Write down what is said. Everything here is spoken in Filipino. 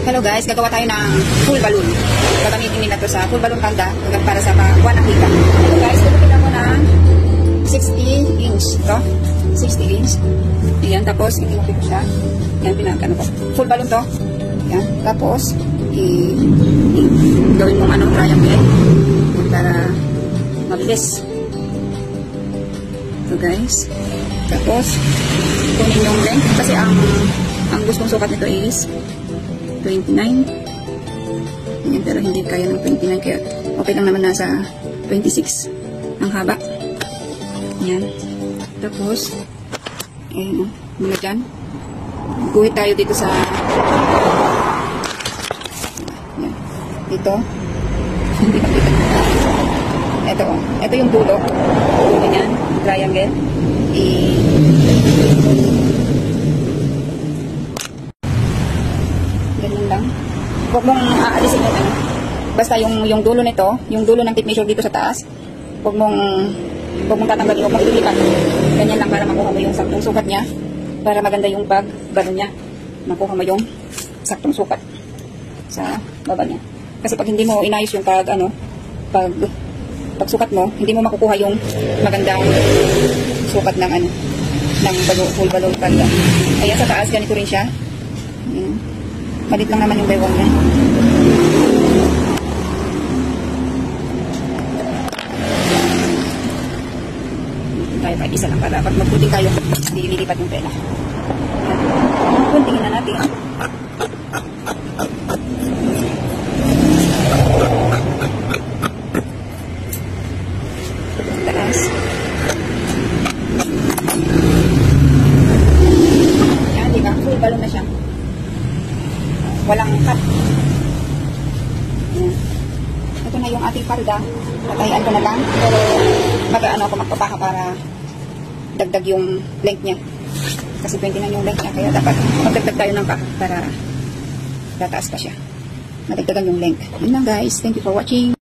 Hello guys, gagawa tayo ng full balloon. Gagamitin nila to sa full balloon kanda hanggang para sa buwan ng hika. Hello guys, tutupitan mo ng 60 inch. Ito, 60 inch. Ayan, tapos itinupin ko siya. Ayan, pinagano ko. Full balloon to. Ayan, tapos gawin mong triangle para mabilis. Ito guys. Tapos, kunin yung length kasi ang gustong sukat nito is 29. Ayan, pero hindi kaya ng 29 kaya okay lang naman nasa 26 ang haba. Ayan. Tapos, ayan, mula dyan. Guhit tayo dito sa ayan, dito. Hindi kapita. Ito yung dulo. Ayan, triangle. Ganyan lang. Huwag mong aalisin yung basta yung dulo nito, yung dulo ng tape measure dito sa taas, huwag mong tatanggalin, huwag mong ilipat. Ganyan lang para makuha mo yung saktong sukat niya, para maganda yung balon niya. Makuha mo yung saktong sukat sa baba niya. Kasi pag hindi mo inayos yung pagsukat mo, hindi mo makukuha yung magandang sukat ng full balloon kanda. Ayan, sa taas ganito rin siya. Ayan. Malit lang naman yung baywang niya. Tayo pa isa lang para pag magputing tayo, hindi lilipat yung tela. Puntingin na natin. Taas. Yan, di ba? Full balloon na siya. Walang cut. Ayan. Ito na yung ating palda. Natahian ko na lang. Pero ako magpapaha para dagdag yung length niya. Kasi 29 yung length niya. Kaya dapat magdagdag tayo ng para tataas pa siya. Madagdagan yung length. Yun lang guys. Thank you for watching.